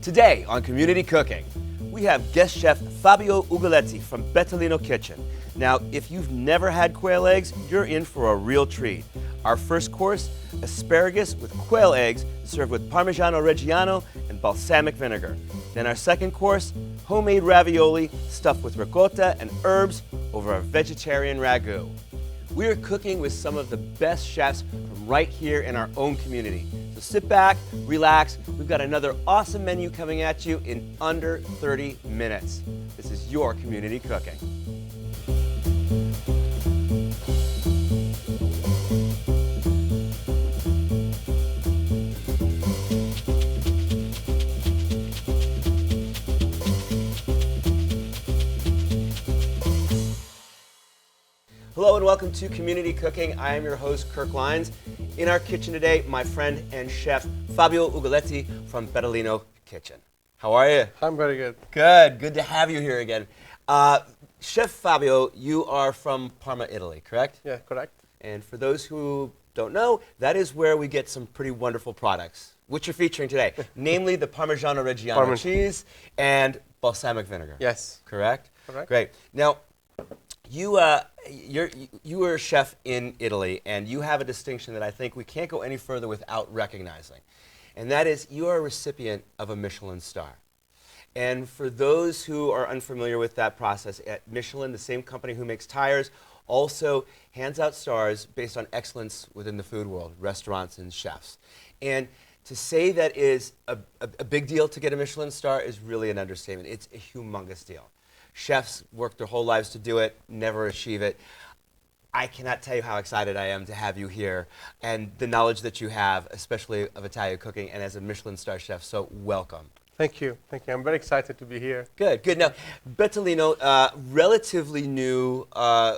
Today on Community Cooking, we have guest chef Fabio Ugoletti from Bettolino Kitchen. Now, if you've never had quail eggs, you're in for a real treat. Our first course, asparagus with quail eggs served with Parmigiano Reggiano and balsamic vinegar. Then our second course, homemade ravioli stuffed with ricotta and herbs over a vegetarian ragu. We are cooking with some of the best chefs from right here in our own community. So sit back, relax. We've got another awesome menu coming at you in under 30 minutes. This is your Community Cooking. Hello and welcome to Community Cooking. I am your host, Kirk Leins. In our kitchen today, my friend and chef, Fabio Ugoletti from Bettolino Kitchen. How are you? I'm very good. Good to have you here again. Chef Fabio, you are from Parma, Italy, correct? Yeah, correct. And for those who don't know, that is where we get some pretty wonderful products, which you're featuring today, namely the Parmigiano Reggiano cheese and balsamic vinegar. Yes. Correct? Correct. Great. Now, you were a chef in Italy, and you have a distinction that I think we can't go any further without recognizing, and that is you are a recipient of a Michelin star. And for those who are unfamiliar with that process, at Michelin, the same company who makes tires, also hands out stars based on excellence within the food world, restaurants and chefs. And to say that is a big deal to get a Michelin star is really an understatement. It's a humongous deal. Chefs work their whole lives to do it, never achieve it. I cannot tell you how excited I am to have you here and the knowledge that you have, especially of Italian cooking and as a Michelin star chef, so welcome. Thank you. Thank you. I'm very excited to be here. Good. Now, Bettolino, relatively new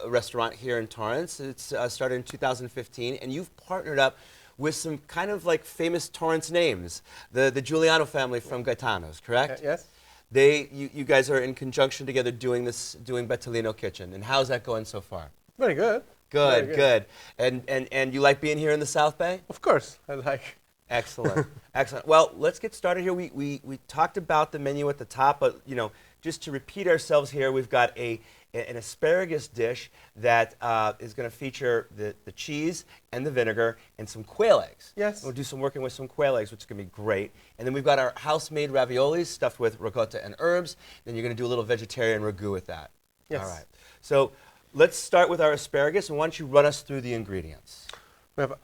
restaurant here in Torrance. It's started in 2015, and you've partnered up with some kind of like famous Torrance names, the Giuliano family from Gaetano's, correct? Yes. You guys are in conjunction together doing Bettolino Kitchen, and how's that going so far? Very good. Good. And you like being here in the South Bay? Of course, I like. Excellent. Well, let's get started here. We talked about the menu at the top, but just to repeat ourselves here, we've got an asparagus dish that is going to feature the cheese and the vinegar and some quail eggs. Yes. We'll do some working with some quail eggs, which is going to be great. And then we've got our house-made raviolis stuffed with ricotta and herbs. Then you're going to do a little vegetarian ragu with that. Yes. All right. So let's start with our asparagus, and why don't you run us through the ingredients? We have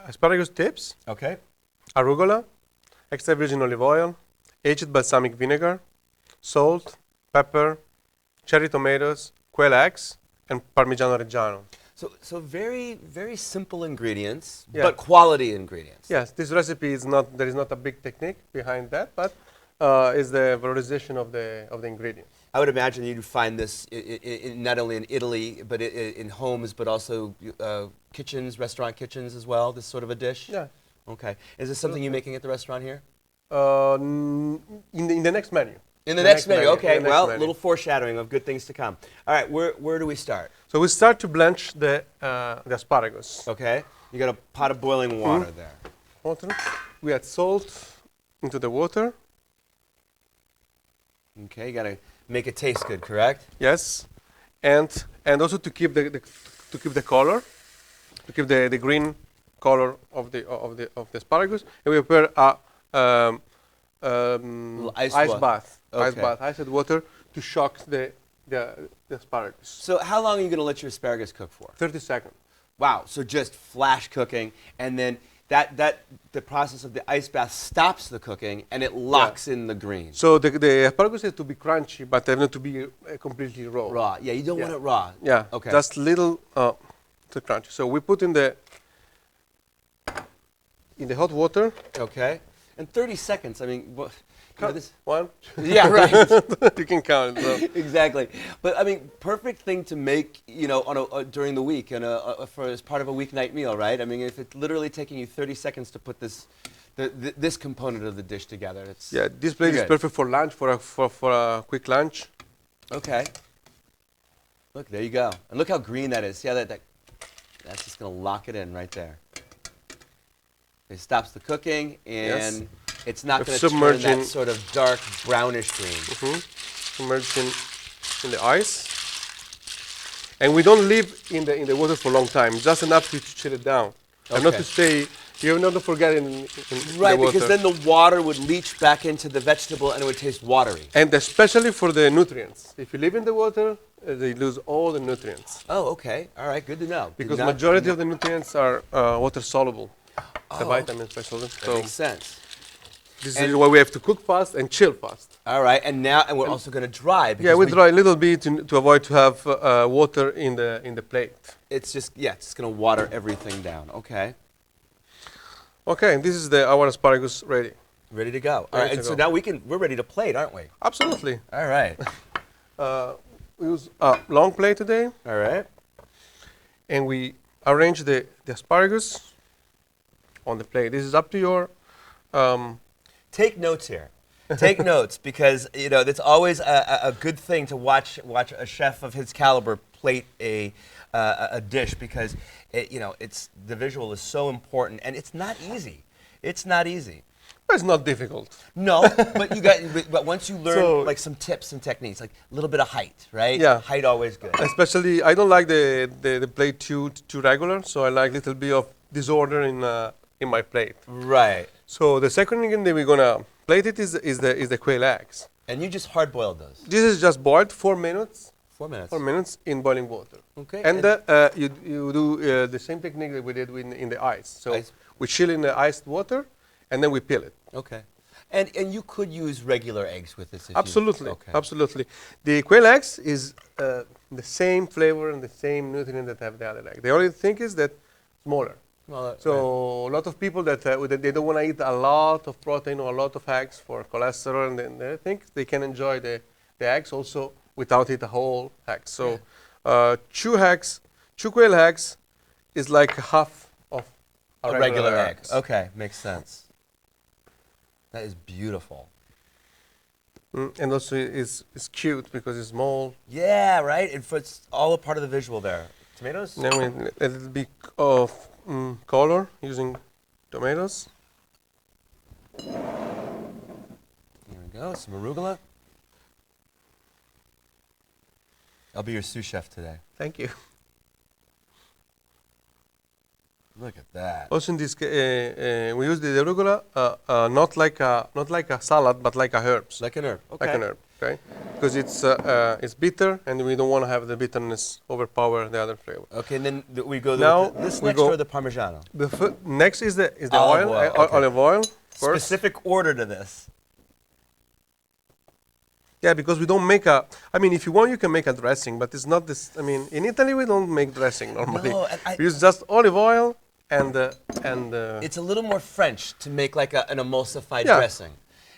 asparagus tips, Okay. arugula, extra virgin olive oil, aged balsamic vinegar, salt, pepper, cherry tomatoes, quail eggs, and Parmigiano Reggiano. So very, very simple ingredients, Yeah. but quality ingredients. Yes, this recipe is not, there is not a big technique behind that, but is the valorization of the ingredients. I would imagine you'd find this not only in Italy, but in homes, but also kitchens, restaurant kitchens as well, this sort of a dish? Yeah. Okay. Is this something you're making at the restaurant here? In the next menu. In the next menu, okay. Well, a menu. little foreshadowing of good things to come. All right, where do we start? So we start to blanch the asparagus. Okay. You got a pot of boiling water there. Water. We add salt into the water. Okay, you got to make it taste good, correct? Yes, and also to keep the color, to keep the green color of the asparagus. And we prepare a ice bath. Okay. Ice bath, ice water to shock the asparagus. So how long are you going to let your asparagus cook for? 30 seconds. Wow, so just flash cooking, and then the process of the ice bath stops the cooking, and it locks in the green. So the asparagus has to be crunchy, but they have not to be completely raw. Raw, yeah, you don't want it raw. Yeah, okay. Just little to crunchy. So we put in the hot water. Okay, and 30 seconds. I mean, what? This, 1. yeah, right. You can count it. So. Exactly, but I mean, perfect thing to make, on during the week and as part of a weeknight meal, right? I mean, if it's literally taking you 30 seconds to put this component of the dish together, it's this plate is perfect for lunch, for a quick lunch. Okay. Look, there you go, and look how green that is. Yeah, that's just gonna lock it in right there. It stops the cooking, and It's not We're going to turn submerging- that sort of dark brownish green. Submerged in the ice. And we don't leave in the water for a long time, just enough to chill it down. And not Okay. to stay, you have not to forget in Right, the water. because then the water would leach back into the vegetable and it would taste watery. And especially for the nutrients. If you leave in the water, they lose all the nutrients. Oh, okay. All right, good to know. Did Because not- majority of the nutrients are water soluble. The Oh, vitamins especially. That So makes sense. this And- is why we have to cook fast and chill fast. All right, and we're also going to dry. Yeah, because we dry a little bit to avoid to have water in the plate. It's just, it's going to water everything down. Okay, Okay, this is our asparagus ready. ready to go. All Ready right, to and so go. now we're ready to plate, aren't we? Absolutely. All right. We use a long plate today, All right. and we arrange the asparagus on the plate. This is up to your. Take notes here. Take notes because it's always a good thing to watch a chef of his caliber plate a dish because it's the visual is so important and it's not easy. It's not easy. It's not difficult. No, but once you learn So- like some tips and techniques, like a little bit of height, right? Yeah. Height always good. Especially, I don't like the plate too regular, so I like a little bit of disorder in my plate. Right. So the second ingredient we're gonna plate it is the quail eggs. And you just hard boiled those. This is just boiled 4 minutes. 4 minutes. 4 minutes in boiling water. Okay. And you do the same technique that we did in the ice. So Ice. we chill in the iced water, and then we peel it. Okay. And you could use regular eggs with this. If Absolutely, You, okay. absolutely. The quail eggs is the same flavor and the same nutrient that have the other egg. The only thing is that smaller. Well, So a lot of people that they don't want to eat a lot of protein or a lot of eggs for cholesterol, and then they think they can enjoy the eggs also without eat a whole egg. So two quail eggs is like half of a regular egg. Okay, makes sense. That is beautiful. And also it's cute because it's small. Yeah, right. It's all a part of the visual there. Tomatoes. Then we a little bit of color using tomatoes. Here we go. Some arugula. I'll be your sous chef today. Thank you. Look at that. Also in this, we use the arugula not like a salad, but like a herbs, Like an herb. Okay. like an herb, okay? Because it's bitter, and we don't want to have the bitterness overpower the other flavor. Okay, and then we go Now with this we next go- or the Parmigiano. The next is the Olive oil, oil, okay. olive oil first. Specific order to this. Yeah, because we don't make a. I mean, if you want, you can make a dressing, but it's not this. I mean, in Italy we don't make dressing normally. No, and We use just olive oil and It's a little more French to make like an emulsified Yeah. dressing.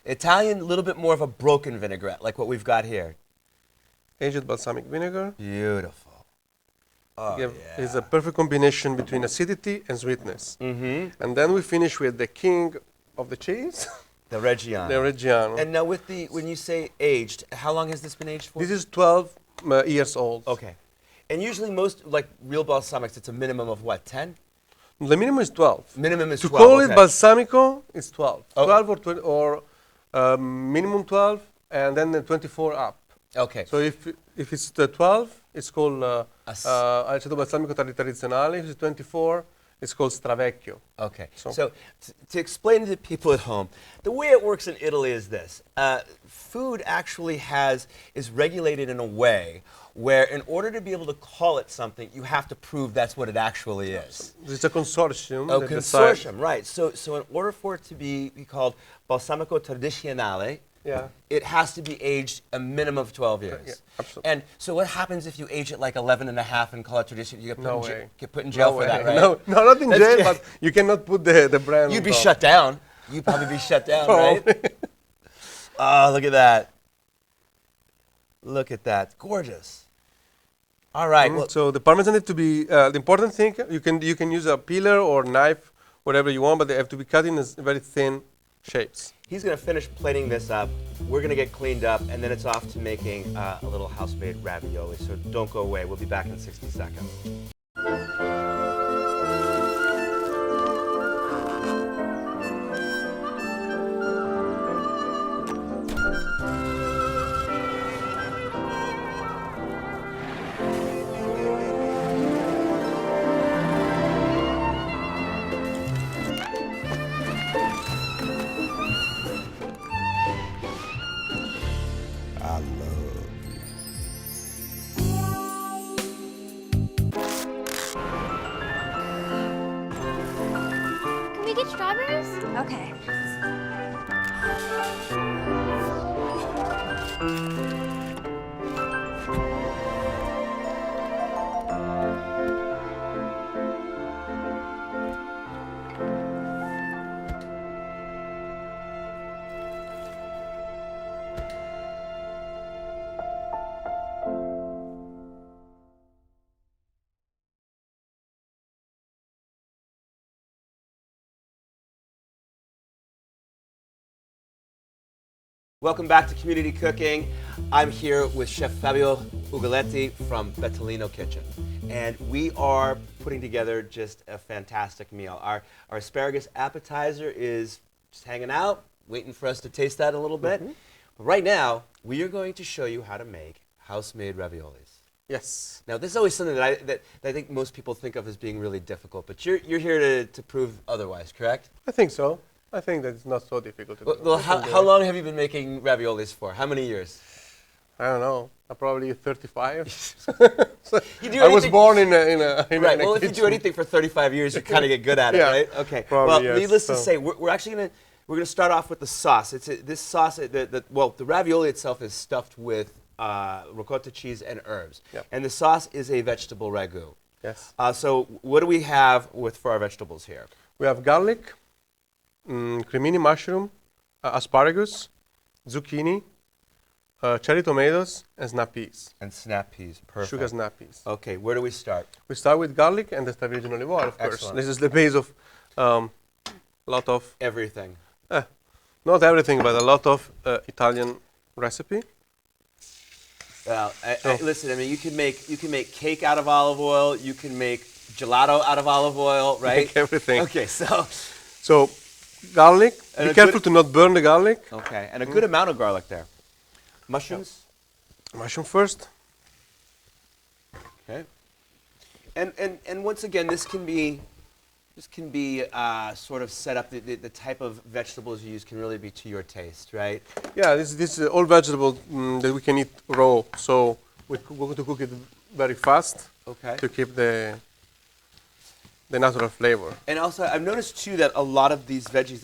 Italian, a little bit more of a broken vinaigrette, like what we've got here. aged balsamic vinegar. Beautiful. Oh, It's a perfect combination between acidity and sweetness. Mm-hmm. And then we finish with the king of the cheese, The Reggiano. the Reggiano. And now with when you say aged, how long has this been aged for? This is 12 years old. Okay. And usually most, like real balsamics, it's a minimum of what, 10? The minimum is 12. Minimum is To 12. call okay. it balsamico, it's 12. Oh. 12 or 20, or minimum 12, and then the 24 up. Okay. So if it's the 12, it's called As- aceto balsamico tradizionale. If it's 24, it's called stravecchio. Okay. So- So to explain to the people at home, the way it works in Italy is this. Food actually is regulated in a way where in order to be able to call it something, you have to prove that's what it actually is. It's a consortium. Oh, that decide- consortium, right. So in order for it to be called balsamico tradizionale, Yeah. it has to be aged a minimum of 12 years. Yeah, absolutely. And so what happens if you age it like 11 and a half and call it tradition? You get put, No in, way. get put in jail No for way. that, right? No, not in That's jail, ja- but you cannot put the brand. You'd on be top. shut down. You'd probably be shut down, right? Oh, look at that. Look at that. Gorgeous. All right. Well, So the parmesan need to be the important thing. You can use a peeler or knife, whatever you want, but they have to be cut in very thin shapes. he's going to finish plating this up. We're going to get cleaned up, and then it's off to making a little house-made ravioli. So don't go away. We'll be back in 60 seconds. strawberries? Okay. Welcome back to Community Cooking. I'm here with Chef Fabio Ugaletti from Bettolino Kitchen. And we are putting together just a fantastic meal. Our asparagus appetizer is just hanging out, waiting for us to taste that a little bit. But right now, we are going to show you how to make house-made raviolis. Yes. Now, this is always something that I think most people think of as being really difficult, but you're here to prove otherwise, correct? I think so. I think that it's not so difficult to do. Well, how long have you been making raviolis for? How many years? I don't know. Probably 35. You do I was anything- born in a Right. a Well, if you do kitchen. anything for 35 years, you kind of get good at it, Yeah, right? Okay. probably, Well, yes, needless to so- say, we're actually gonna start off with the sauce. This sauce. The ravioli itself is stuffed with ricotta cheese and herbs, Yep. and the sauce is a vegetable ragu. Yes. So what do we have for our vegetables here? We have garlic, cremini mushroom, asparagus, zucchini, cherry tomatoes, and snap peas. And snap peas. Perfect. Sugar snap peas. Okay. Where do we start? We start with garlic and extra virgin olive oil, of course. Excellent. This is the base of a lot of, Everything. not everything, but a lot of Italian recipe. Well, listen. I mean, you can make cake out of olive oil. You can make gelato out of olive oil, right? Make everything. Okay. So. So, garlic. And Be a careful good- to not burn the garlic. Okay, and a good amount of garlic there. Mushrooms. Mushroom first. Okay. And once again, this can be sort of set up. The type of vegetables you use can really be to your taste, right? Yeah, this is all vegetable that we can eat raw. So we're going to cook it very fast Okay. to keep the natural flavor. And also, I've noticed too that a lot of these veggies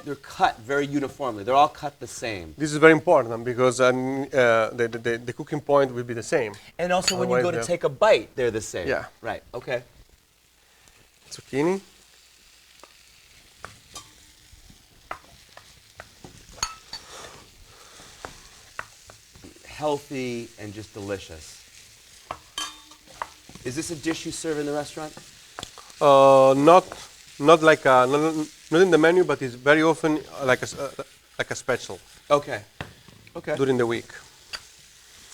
they're cut very uniformly. They're all cut the same. This is very important because the cooking point will be the same. And also, when you Otherwise go to they're- take a bite, they're the same. Yeah. Right. Okay. Zucchini. Healthy and just delicious. Is this a dish you serve in the restaurant? Not like not in the menu, but it's very often like a special Okay. Okay. during the week.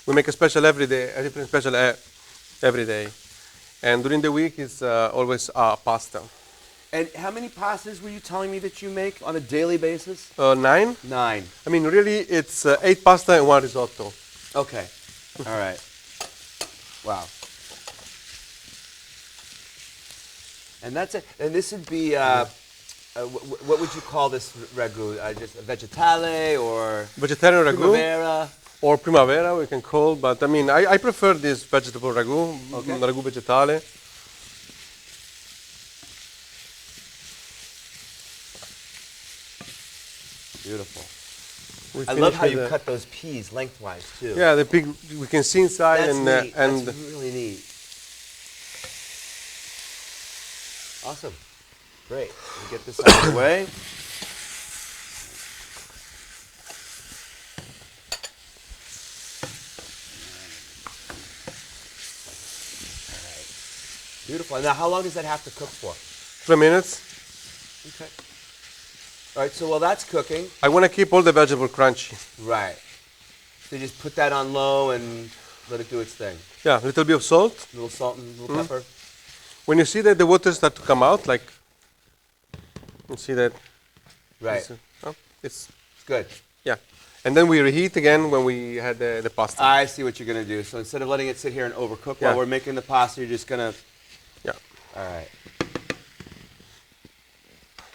We make a special every day, a different special every day, and during the week it's always pasta. And how many pastas were you telling me that you make on a daily basis? 9. 9. I mean, really, it's 8 pasta and 1 risotto. Okay. All right. Wow. And that's it. And this would be, what would you call this ragu? Just a vegetale or Vegetarian ragu primavera? or primavera, we can call, but I mean, I prefer this vegetable ragu, Okay. ragu vegetale. Beautiful. We I love finish how with you the- cut those peas lengthwise too. Yeah, the pig we can see inside That's and neat. and That's really neat. Awesome. Great. We'll get this out of the way. Beautiful. Now, how long does that have to cook for? 3 minutes. Okay. All right. So while that's cooking, I want to keep all the vegetable crunchy. right. So you just put that on low and let it do its thing. Yeah, a little bit of salt. A little salt and a little pepper. When you see that the water start to come out, like you see that. Right. It's It's good. yeah, and then we reheat again when we had the pasta. I see what you're going to do. So instead of letting it sit here and overcook while Yeah. we're making the pasta, you're just going to... Yeah. All right.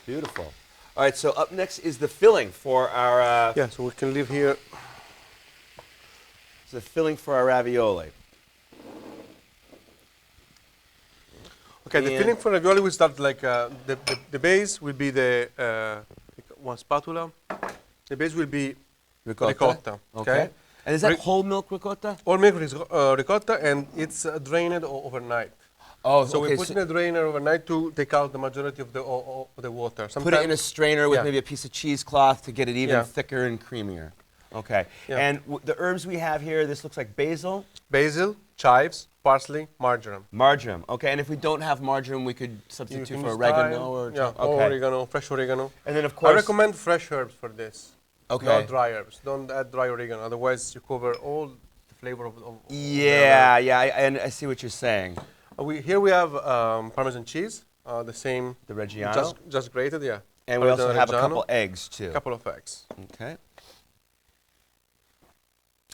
Beautiful. All right, so up next is the filling for our... Yeah, so we can leave here. The filling for our ravioli. Okay, the filling for ravioli will start like the base will be the one spatula. The base will be ricotta. Okay. And is that whole milk ricotta? Whole milk ricotta, and it's drained overnight. Oh, so okay. we put in a drainer overnight to take out the majority of the water. Sometimes put it in a strainer with maybe a piece of cheesecloth to get it even thicker and creamier. Okay. Yeah. And the herbs we have here, this looks like basil. Basil, chives, parsley, marjoram. Marjoram. Okay. And if we don't have marjoram, we could substitute for oregano or oregano, fresh oregano. And then of course I recommend fresh herbs for this. Okay. Not dry herbs. Don't add dry oregano, otherwise you cover all the flavor of yeah, and I see what you're saying. Here we have Parmesan cheese, the same. The Reggiano. Just grated, yeah. And we also have a couple eggs too. A couple of eggs. Okay.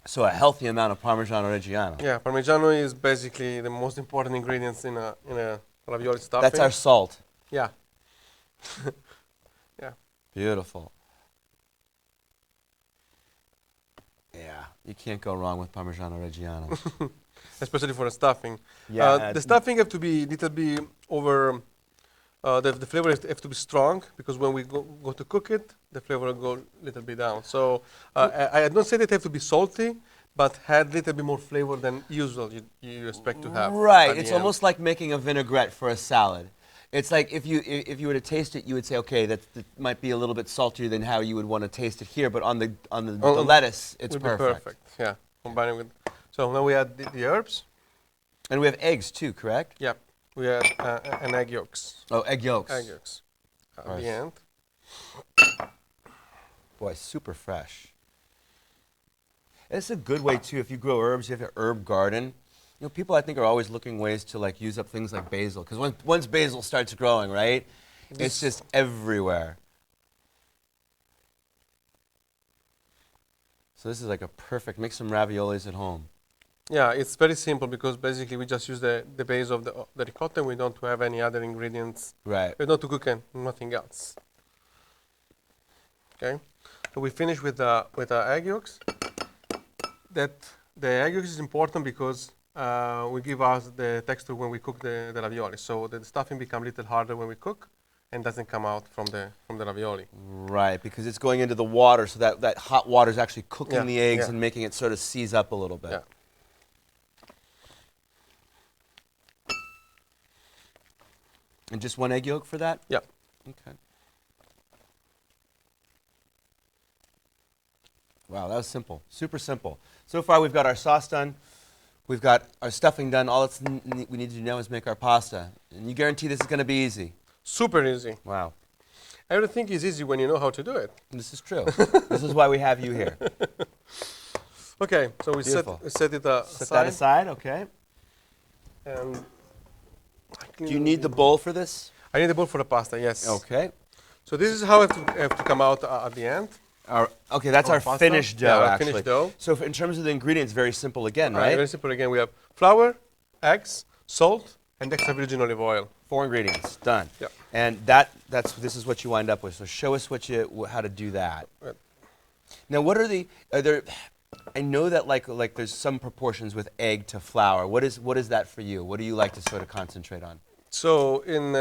So a healthy amount of Parmigiano Reggiano. Yeah, Parmigiano is basically the most important ingredients in a ravioli stuffing. That's our salt. Yeah. Yeah. Beautiful. Yeah, you can't go wrong with Parmigiano Reggiano. Especially for a stuffing. Yeah. The stuffing have to be little bit over. The flavor have to be strong, because when we go to cook it, the flavor will go a little bit down. So I don't say that they have to be salty, but had a little bit more flavor than usual you expect to have. Right. It's almost like making a vinaigrette for a salad. It's like if you were to taste it, you would say, okay, that might be a little bit saltier than how you would want to taste it here, but on the lettuce, it's perfect. Perfect. Yeah. Combining with. So now we add the herbs. And we have eggs too, correct? Yep. We add an egg yolks. Oh, egg yolks. Egg yolks. At the end. Boy, super fresh. It's a good way too. If you grow herbs, you have an herb garden. You know, people I think are always looking ways to like use up things like basil, because once basil starts growing, right, it's just everywhere. So this is like a perfect. Make some raviolis at home. Yeah, it's very simple, because basically we just use the base of the ricotta. We don't have any other ingredients. Right. We don't to cook and nothing else. Okay. So we finish with the egg yolks. That the egg yolks is important because will give us the texture when we cook the ravioli. So the stuffing becomes a little harder when we cook, and doesn't come out from the ravioli. Right, because it's going into the water, so that hot water is actually cooking the eggs and making it sort of seize up a little bit. Yeah. And just one egg yolk for that? Yep. Okay. Wow, that was simple. Super simple. So far we've got our sauce done. We've got our stuffing done. All we need to do now is make our pasta. And you guarantee this is going to be easy? Super easy. Wow. Everything is easy when you know how to do it. This is true. This is why we have you here. Okay, so we set it aside. Set that aside, okay. And do you need the bowl for this? I need the bowl for the pasta, yes. Okay. So this is how it have to come out at the end. Okay, that's our finished dough, actually. Finished dough. So in terms of the ingredients, very simple again, right? Very simple again. We have flour, eggs, salt, and extra virgin olive oil. 4 ingredients, done. Yep. And this is what you wind up with. So show us how to do that. Right. Now, what are there? I know that like there's some proportions with egg to flour. What is that for you? What do you like to sort of concentrate on? So in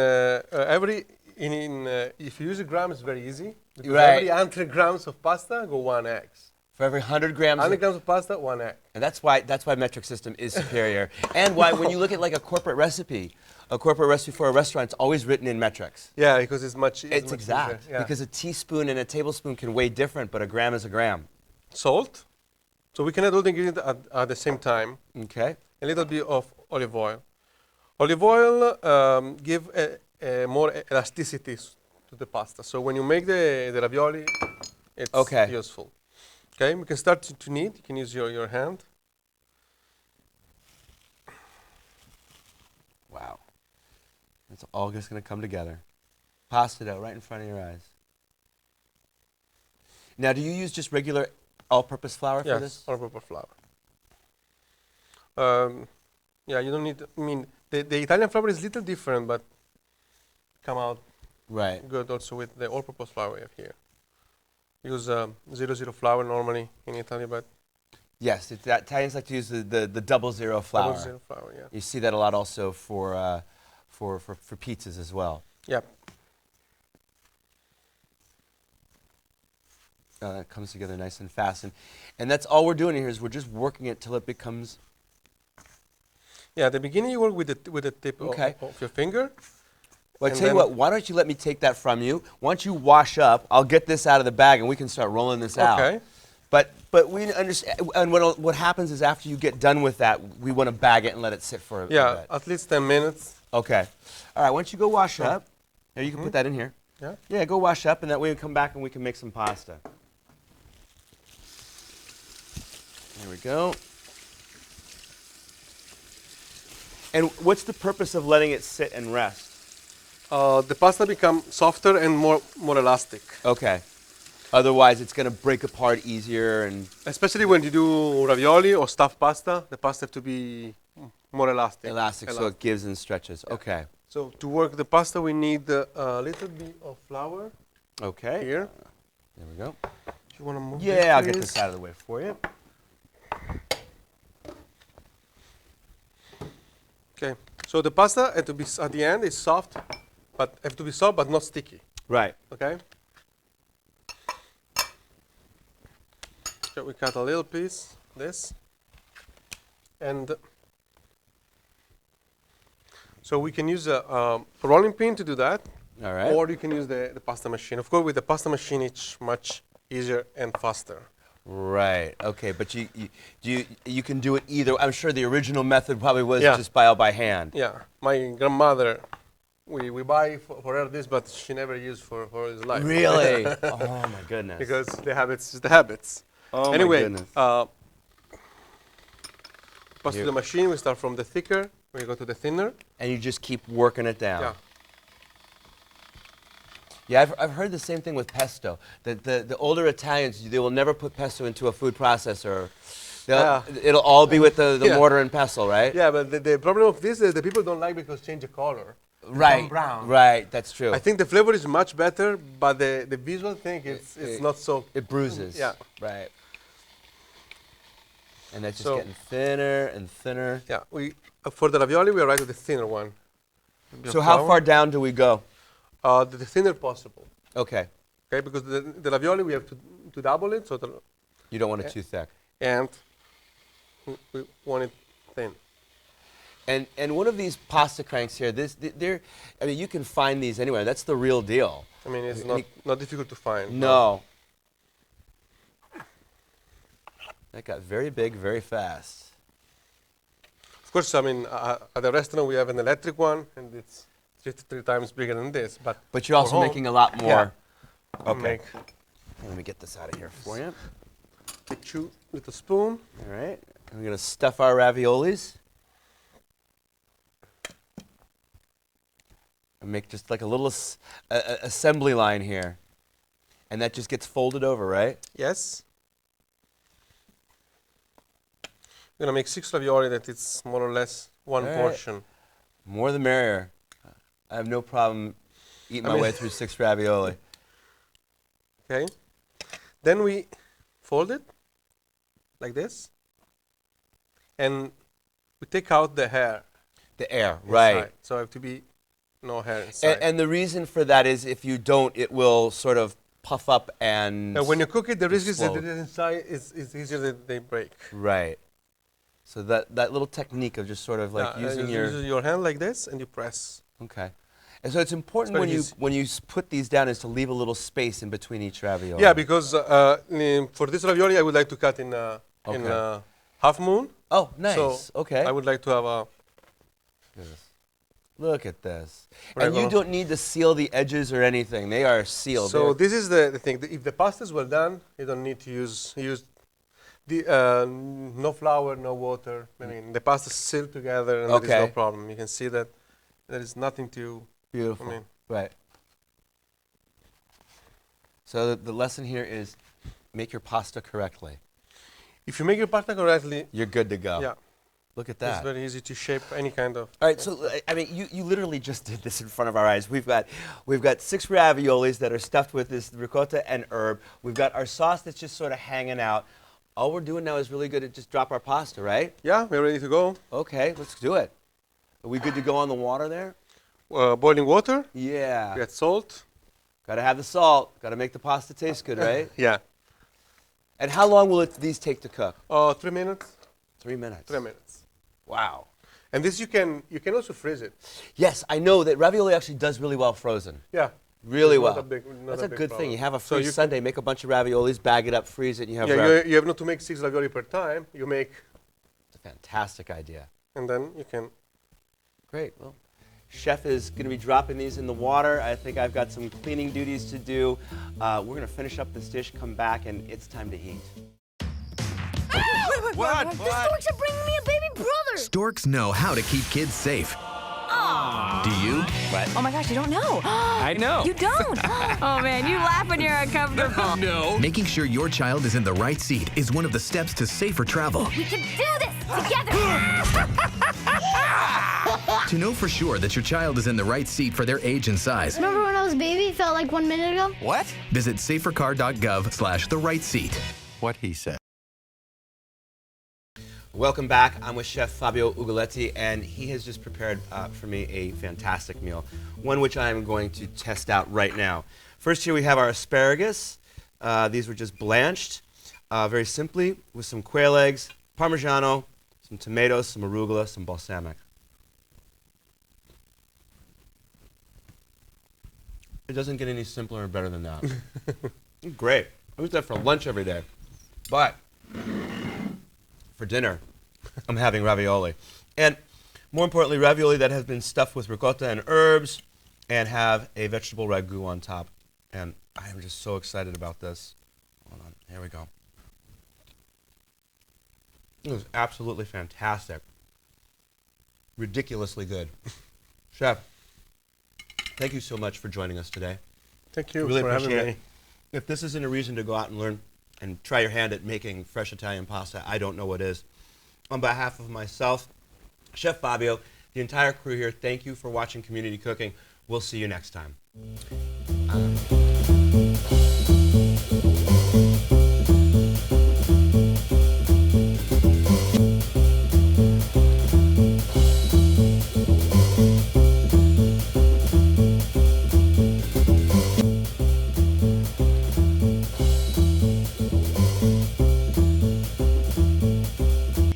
if you use a gram, it's very easy. Because right. Every 100 grams of pasta, go 1 egg. For every 100 grams. 100 grams of pasta, 1 egg. And that's why metric system is superior. And why when you look at like a corporate recipe for a restaurant, it's always written in metrics. Yeah, because it's much. It's exact. Easier, yeah. Because a teaspoon and a tablespoon can weigh different, but a gram is a gram. Salt. So we can add all the ingredients at the same time. Okay. A little bit of olive oil. Olive oil give a more elasticity to the pasta. So when you make the ravioli, it's useful. Okay, we can start to knead. You can use your hand. Wow. It's all just going to come together. Pasta dough right in front of your eyes. Now, do you use just regular all-purpose flour for this? Yes, all-purpose flour. Yeah, you don't need, I mean, the Italian flour is a little different, but come out good also with the all-purpose flour we have here. Use 00 flour normally in Italy, but yes, Italians like to use the 00 flour. 00 flour, yeah. You see that a lot also for for pizzas as well. Yeah. It comes together nice and fast, and that's all we're doing here is we're just working it till it becomes. Yeah, at the beginning you work with the tip Okay. of your finger. Well, I And tell you then- what, why don't you let me take that from you? Why don't you wash up? I'll get this out of the bag and we can start rolling this out. Okay. But we understand, and what happens is after you get done with that, we want to bag it and let it sit for a Yeah, bit. at least 10 minutes. Okay. All right, why don't you go wash up? There, you can put that in here. Yeah. Yeah, go wash up, and that way we come back and we can make some pasta. There we go. And what's the purpose of letting it sit and rest? The pasta become softer and more elastic. Okay. Otherwise, it's going to break apart easier, and Especially when you do ravioli or stuffed pasta, the pasta have to be more elastic. elastic, so it gives and stretches. Okay. So to work the pasta, we need a little bit of flour Okay. here. There we go. Do you want to move? Yeah, I'll get please? this out of the way for you. Okay. So the pasta at the end is soft, but have to be soft but not sticky. Right. Okay. So we cut a little piece, this, and so we can use a rolling pin to do that, All right. or you can use the pasta machine. Of course, with the pasta machine, it's much easier and faster. Right. Okay, but you can do it either. I'm sure the original method probably was Yeah. just by hand. Yeah, my grandmother, we buy for her this, but she never used for his life. Really? Oh my goodness. Because the habits is the habits. Oh Anyway, my goodness. pass to the machine. We start from the thicker. We go to the thinner. And you just keep working it down. Yeah. Yeah, I've heard the same thing with pesto. That the older Italians, they will never put pesto into a food processor. It'll all be with the Yeah. mortar and pestle, right? Yeah, but the problem of this is the people don't like because change the color. Right. Become brown. Right. That's true. I think the flavor is much better, but the visual thing it's not so. It bruises. Yeah. Right. And that's just So- getting thinner and thinner. Yeah, we for the ravioli we are right with the thinner one. So how far down do we go? The thinner possible. Okay. Okay, because the ravioli we have to double it, so You don't want it too thick. and we want it thin. And one of these pasta cranks here, I mean, you can find these anywhere. That's the real deal. I mean, it's Any- not difficult to find. No. That got very big, very fast. Of course, I mean, at the restaurant we have an electric one, and it's three times bigger than this. But you're also home, making a lot more. Okay. Make Let me get this out of here for you. take 2 little spoon. All right. And we're going to stuff our raviolis. And make just like a little assembly line here. And that just gets folded over, right? Yes. We're gonna make 6 ravioli. That it's more or less one All right. portion. More the merrier. I have no problem eating my way through 6 ravioli. Okay. Then we fold it like this, and we take out the hair. The air, inside. right. So it have to be no hair inside. And the reason for that is if you don't, it will sort of puff up and... Now, when you cook it, the risk is that explode. the inside is easier that they break. Right. So that little technique of just sort of like using your... use your hand like this, and you press. Okay. And so it's important It's when very you easy. when you put these down is to leave a little space in between each ravioli. Yeah, because for this ravioli, I would like to cut in Okay. a half moon. Oh, nice. So okay. I would like to have a. Look at this. We're And you gonna- don't need to seal the edges or anything. They are sealed. So They're- this is the thing. If the pasta is well done, you don't need to use the no flour, no water. I mean, the pasta is sealed together, and there is no Okay. problem. You can see that there is nothing to. Beautiful. I mean- Right. So the lesson here is make your pasta correctly. If you make your pasta correctly, You're good to go. yeah, Look at it's that. very easy to shape any kind of. All right, so I mean, you literally just did this in front of our eyes. We've got 6 raviolis that are stuffed with this ricotta and herb. We've got our sauce that's just sort of hanging out. All we're doing now is really good to just drop our pasta, right? Yeah, we're ready to go. Okay, let's do it. Are we good to go on the water there? boiling water. Yeah. We add salt. Gotta have the salt. Gotta make the pasta taste good, right? Yeah. And how long will these take to cook? 3 minutes. 3 minutes. 3 minutes. Wow. And this you can also freeze it. Yes, I know that ravioli actually does really well frozen. Yeah. Really It's well. not a big- not That's a big good thing. problem. You have a So free you Sunday, make a bunch of raviolis, bag it up, freeze it, and you have Yeah, you have not to make 6 ravioli per time. You make, It's a fantastic idea. and then you can. Great. Well, Chef is going to be dropping these in the water. I think I've got some cleaning duties to do. We're going to finish up this dish, come back, and it's time to eat. What? The storks are bringing me a baby brother. Storks know how to keep kids safe. Do you? Oh my gosh, you don't know. I know. You don't. Oh man, you laugh when you're uncomfortable. No. Making sure your child is in the right seat is one of the steps to safer travel. We can do this together. To know for sure that your child is in the right seat for their age and size, Remember when I was a baby? Felt like 1 minute ago? What? visit safercar.gov/the-right-seat. What he said. Welcome back. I'm with Chef Fabio Ugaletti, and he has just prepared for me a fantastic meal, one which I am going to test out right now. First here we have our asparagus. These were just blanched, very simply, with some quail eggs, Parmigiano, some tomatoes, some arugula, some balsamic. It doesn't get any simpler or better than that. Great. I eat that for lunch every day. But for dinner, I'm having ravioli. And more importantly, ravioli that has been stuffed with ricotta and herbs and have a vegetable ragu on top. And I am just so excited about this. Hold on. Here we go. It was absolutely fantastic. Ridiculously good. Chef, thank you so much for joining us today. Thank you Really for having appreciate me. it. If this isn't a reason to go out and learn and try your hand at making fresh Italian pasta, I don't know what is. On behalf of myself, Chef Fabio, the entire crew here, thank you for watching Community Cooking. We'll see you next time.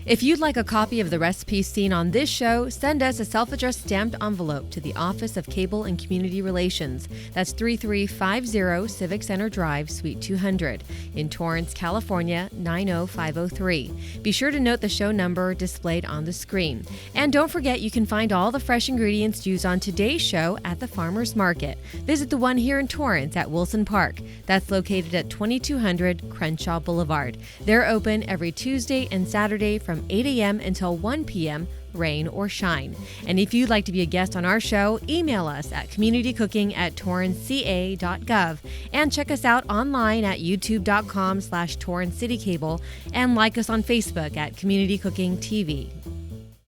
If you'd like a copy of the recipes seen on this show, send us a self-addressed stamped envelope to the Office of Cable and Community Relations. That's 3350 Civic Center Drive, Suite 200, in Torrance, California, 90503. Be sure to note the show number displayed on the screen. And don't forget you can find all the fresh ingredients used on today's show at the Farmers Market. Visit the one here in Torrance at Wilson Park. That's located at 2200 Crenshaw Boulevard. They're open every Tuesday and Saturday from 8 a.m. until 1 p.m., rain or shine. And if you'd like to be a guest on our show, email us at communitycooking@torranceca.gov and check us out online at youtube.com/TorranceCityCable and like us on Facebook at Community Cooking TV.